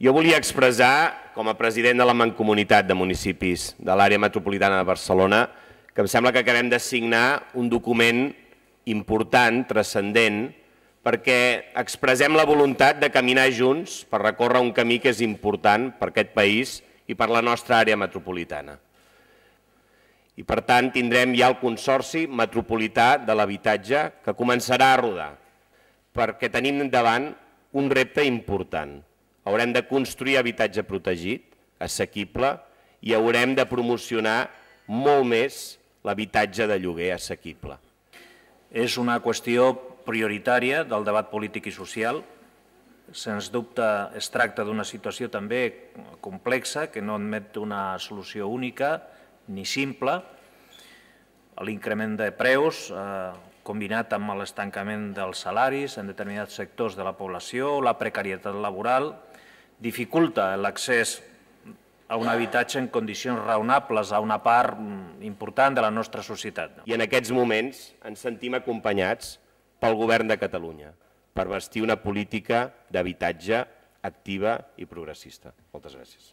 Jo volia expressar, com a president de la Mancomunitat de Municipis de l'àrea metropolitana de Barcelona, que em sembla que acabem de signar un document important, transcendent, perquè expressem la voluntat de caminar junts per recórrer un camí que és important per aquest país i per la nostra àrea metropolitana. I per tant tindrem ja el Consorci Metropolità de l'Habitatge que començarà a rodar, perquè tenim davant un repte important. Haurem de construir habitatge protegit, assequible, i haurem de promocionar molt més l'habitatge de lloguer assequible. És una qüestió prioritària del debat polític i social. Sens dubte es tracta d'una situació també complexa, que no admet una solució única ni simple. L'increment de preus, combinat amb l'estancament dels salaris en determinats sectors de la població, la precarietat laboral, dificulta l'accés a un habitatge en condicions raonables a una part important de la nostra societat. I en aquests moments ens sentim acompanyats pel Govern de Catalunya per bastir una política d'habitatge activa i progressista. Moltes gràcies.